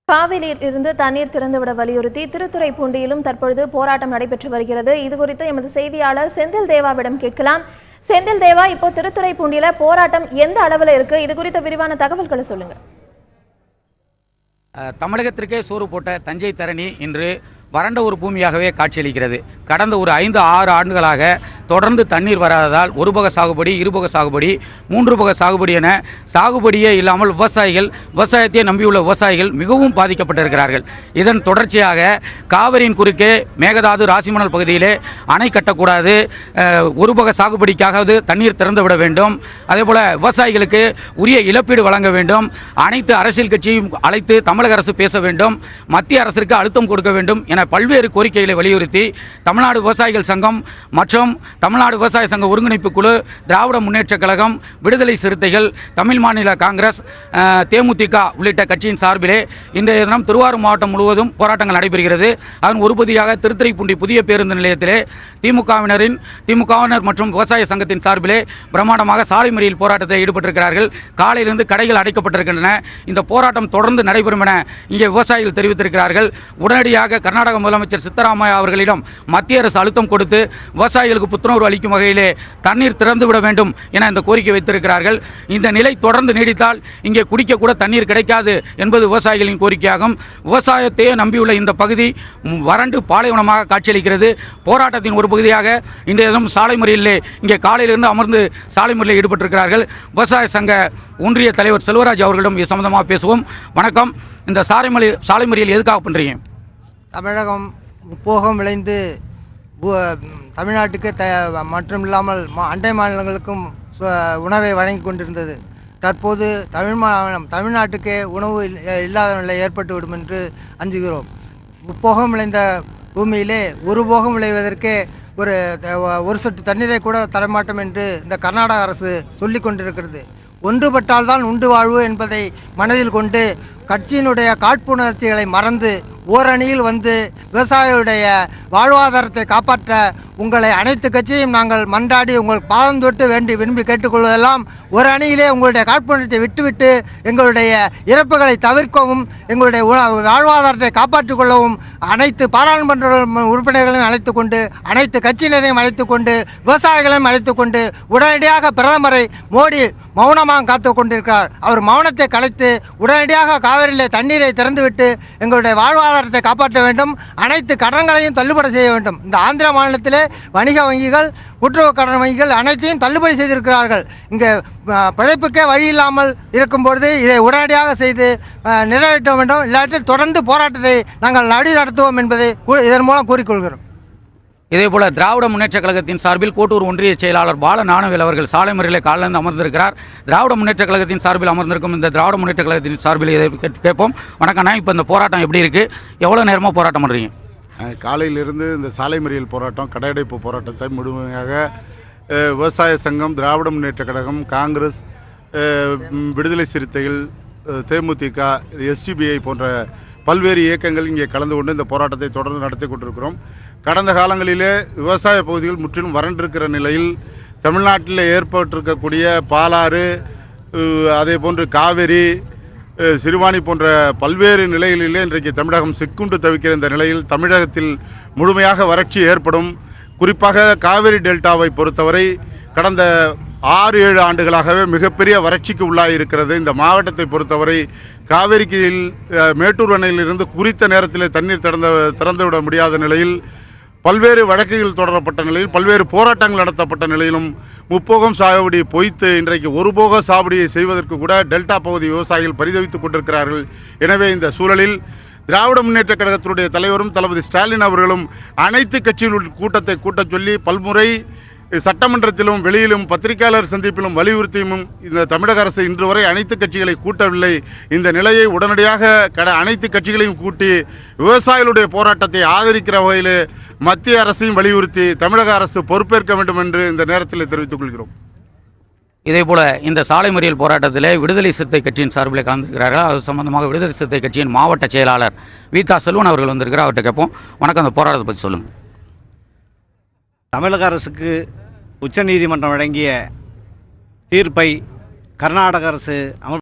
காவிரியில் இருந்து தண்ணீர் திறந்துவிட வலியுறுத்தி திருத்துறைப்பூண்டியிலும் தற்பொழுது போராட்டம் நடைபெற்று வருகிறது. இதுகுறித்து எமது செய்தியாளர் செந்தில் தேவாவிடம் கேட்கலாம். செந்தில் தேவா, இப்போ திருத்துறைப்பூண்டியில போராட்டம் எந்த அளவில் இருக்கு? இது குறித்த விரிவான தகவல்களை சொல்லுங்க. தமிழகத்திற்கே சோறு போட்ட தஞ்சை தரணி இன்று வறண்ட ஒரு பூமியாகவே காட்சியளிக்கிறது. கடந்த ஒரு 5-6 ஆண்டுகளாக தொடர்ந்து தண்ணீர் வராததால் ஒருபக சாகுபடி, இருபக சாகுபடி, 3 பக சாகுபடி என சாகுபடியே இல்லாமல் விவசாயத்தை நம்பியுள்ள விவசாயிகள் மிகவும் பாதிக்கப்பட்டிருக்கிறார்கள். இதன் தொடர்ச்சியாக காவிரியின் குறுக்கே மேகதாது ராசிமணல் பகுதியிலே அணை கட்டக்கூடாது, ஒருபக சாகுபடிக்காக தண்ணீர் திறந்துவிட வேண்டும், அதேபோல விவசாயிகளுக்கு உரிய இழப்பீடு வழங்க வேண்டும், அனைத்து அரசியல் கட்சியும் அழைத்து தமிழக அரசு பேச வேண்டும், மத்திய அரசிற்கு அழுத்தம் கொடுக்க வேண்டும் என பல்வேறு கோரிக்கைகளை வலியுறுத்தி தமிழ்நாடு விவசாயிகள் சங்கம் மற்றும் தமிழ்நாடு விவசாய சங்க ஒருங்கிணைப்பு குழு, திராவிட முன்னேற்ற கழகம், விடுதலை சிறுத்தைகள், தமிழ் மாநில காங்கிரஸ், தேமுதிக உள்ளிட்ட கட்சியின் சார்பிலே இன்றைய தினம் திருவாரூர் மாவட்டம் முழுவதும் போராட்டங்கள் நடைபெறுகிறது. அதன் ஒரு பகுதியாக திருத்துறைப்பூண்டி புதிய பேருந்து நிலையத்திலே திமுகவினர் மற்றும் விவசாய சங்கத்தின் சார்பிலே பிரம்மாண்டமாக சாலை மறியல் போராட்டத்தில் ஈடுபட்டிருக்கிறார்கள். காலையிலிருந்து கடைகள் அடைக்கப்பட்டிருக்கின்றன. இந்த போராட்டம் தொடர்ந்து நடைபெறும் என இங்கே விவசாயிகள் தெரிவித்திருக்கிறார்கள். உடனடியாக கர்நாடக முதலமைச்சர் சித்தராமையா அவர்களிடம் மத்திய அரசு அழுத்தம் கொடுத்து விவசாயிகளுக்கு புத்துணர்வு அளிக்கும் வகையிலே தண்ணீர் திறந்துவிட வேண்டும் என இந்த கோரிக்கை வைத்திருக்கிறார்கள். இந்த நிலை தொடர்ந்து நீடித்தால் இங்கே குடிக்க கூட தண்ணீர் கிடைக்காது என்பது விவசாயிகளின் கோரிக்கையாகும். விவசாயத்தையே நம்பியுள்ள இந்த பகுதி வறண்டு பாலைவனமாக காட்சியளிக்கிறது. போராட்டத்தின் ஒரு பகுதியாக இன்றைய தினம் சாலை மறியலிலே இங்கே காலையிலிருந்து அமர்ந்து சாலை மறியலில் ஈடுபட்டிருக்கிறார்கள். விவசாய சங்க ஒன்றிய தலைவர் செல்வராஜ் அவர்களிடம் இது சம்பந்தமாக பேசுவோம். வணக்கம். இந்த சாலை மறியல் எதுக்காக பண்றீங்க? தமிழகம் முப்போகம் விளைந்து தமிழ்நாட்டுக்கு மற்றும் இல்லாமல் அண்டை மாநிலங்களுக்கும் உணவை வழங்கி கொண்டிருந்தது. தற்போது தமிழ்நாட்டுக்கே உணவு இல்லாத நிலை ஏற்பட்டுவிடும் என்று அஞ்சுகிறோம். முப்போகம் விளைந்த பூமியிலே ஒரு போகம் விளைவதற்கே ஒரு சொட்டு தண்ணீரை கூட தரமாட்டோம் என்று இந்த கர்நாடக அரசு சொல்லி கொண்டிருக்கிறது. ஒன்றுபட்டால்தான் உண்டு வாழ்வு என்பதை மனதில் கொண்டு கட்சியினுடைய காழ்ப்புணர்ச்சிகளை மறந்து ஓரணியில் வந்து விவசாயிகளுடைய வாழ்வாதாரத்தை காப்பாற்ற உங்களை அனைத்து கட்சியும் நாங்கள் மன்றாடி உங்கள் பாதம் தொட்டு விரும்பி கேட்டுக்கொள்வதெல்லாம் ஒரு அணியிலே உங்களுடைய காழ்ப்புணர்ச்சியை விட்டுவிட்டு எங்களுடைய இறப்புகளை தவிர்க்கவும், எங்களுடைய வாழ்வாதாரத்தை காப்பாற்றிக் கொள்ளவும் அனைத்து பாராளுமன்ற உறுப்பினர்களையும் அழைத்து கொண்டு, அனைத்து கட்சியினரையும் அழைத்து கொண்டு, விவசாயிகளையும் அழைத்து கொண்டு உடனடியாக பிரதமரை மோடி மௌனமாக காத்து கொண்டிருக்கிறார். அவர் மௌனத்தை கலைத்து உடனடியாக காவிரியிலே தண்ணீரை திறந்துவிட்டு எங்களுடைய வாழ்வாதாரத்தை காப்பாற்ற வேண்டும், அனைத்து கடன்களையும் தள்ளுபடி செய்ய வேண்டும். இந்த ஆந்திர மாநிலத்திலே வணிக வங்கிகள், கூட்டுறவு கடன் வங்கிகள் அனைத்தையும் தள்ளுபடி செய்திருக்கிறார்கள். இங்கே பிழைப்புக்கே வழி இல்லாமல் இருக்கும்பொழுது இதை உடனடியாக செய்து நிறைவேற்ற வேண்டும். இல்லாட்டில் தொடர்ந்து போராட்டத்தை நாங்கள் நடத்துவோம் என்பதை இதன் மூலம் கூறிக்கொள்கிறோம். இதேபோல திராவிட முன்னேற்ற கழகத்தின் சார்பில் கோட்டூர் ஒன்றிய செயலாளர் பால ஞானவேல் அவர்கள் சாலை மறியலில் காலிலிருந்து அமர்ந்திருக்கிறார். திராவிட முன்னேற்ற கழகத்தின் சார்பில் அமர்ந்திருக்கும் இந்த திராவிட முன்னேற்ற கழகத்தின் சார்பில் இதை கேட்போம். வணக்கம்ண்ணா, இப்போ இந்த போராட்டம் எப்படி இருக்கு? எவ்வளோ நேரமாக போராட்டம் பண்ணுறீங்க? காலையிலிருந்து இந்த சாலை மறியல் போராட்டம், கடையடைப்பு போராட்டத்தை முழுமையாக விவசாய சங்கம், திராவிட முன்னேற்ற கழகம், காங்கிரஸ், விடுதலை சிறுத்தைகள், தேமுதிக, எஸ்டிபிஐ போன்ற பல்வேறு இயக்கங்கள் இங்கே கலந்து கொண்டு இந்த போராட்டத்தை தொடர்ந்து நடத்தி கொண்டிருக்கிறோம். கடந்த காலங்களிலே விவசாய பகுதிகள் முற்றிலும் வறண்டிருக்கிற நிலையில் தமிழ்நாட்டில் ஏற்பட்டிருக்கக்கூடிய பாலாறு, அதே போன்று காவிரி, சிறுவாணி போன்ற பல்வேறு நிலைகளிலே இன்றைக்கு தமிழகம் சிக்குண்டு தவிக்கிற இந்த நிலையில் தமிழகத்தில் முழுமையாக வறட்சி ஏற்படும். குறிப்பாக காவிரி டெல்டாவை பொறுத்தவரை கடந்த 6-7 ஆண்டுகளாகவே மிகப்பெரிய வறட்சிக்கு உள்ளாயிருக்கிறது. இந்த மாவட்டத்தை பொறுத்தவரை காவிரிக்கு மேட்டூர் அணையிலிருந்து குறித்த நேரத்தில் தண்ணீர் திறந்துவிட முடியாத நிலையில் பல்வேறு வழக்குகள் தொடரப்பட்ட நிலையில், பல்வேறு போராட்டங்கள் நடத்தப்பட்ட நிலையிலும் முப்போகம் சாகுபடி பொய்த்து இன்றைக்கு ஒருபோக சாகுபடியை செய்வதற்கு கூட டெல்டா பகுதி விவசாயிகள் பரிதவித்துக் கொண்டிருக்கிறார்கள். எனவே இந்த சூழலில் திராவிட முன்னேற்ற கழகத்தினுடைய தலைவரும் தளபதி ஸ்டாலின் அவர்களும் அனைத்து கட்சிகளுடைய கூட்டத்தை கூட்டச் சொல்லி பல்முறை சட்டமன்றத்திலும் வெளியிலும் பத்திரிகையாளர் சந்திப்பிலும் வலியுறுத்தியும் இந்த தமிழக அரசு இன்று வரை அனைத்து கட்சிகளை கூட்டவில்லை. இந்த நிலையை உடனடியாக அனைத்து கட்சிகளையும் கூட்டி விவசாயிகளுடைய போராட்டத்தை ஆதரிக்கிற வகையில் மத்திய அரசையும் வலியுறுத்தி தமிழக அரசு பொறுப்பேற்க வேண்டும் என்று இந்த நேரத்தில் தெரிவித்துக் கொள்கிறோம். இதேபோல இந்த சாலை மறியல் போராட்டத்தில் விடுதலை சிறுத்தை கட்சியின் சார்பில் கலந்துருக்கிறார்கள். அது சம்பந்தமாக விடுதலை சிறுத்தை கட்சியின் மாவட்ட செயலாளர் வீதா செல்வன் அவர்கள் வந்திருக்கிறார். அவர்கிட்ட கேட்போம். வணக்கம், அந்த போராட்டத்தை பற்றி சொல்லுங்கள். தமிழக அரசுக்கு உச்சநீதிமன்றம் வழங்கிய தீர்ப்பை கர்நாடக அரசு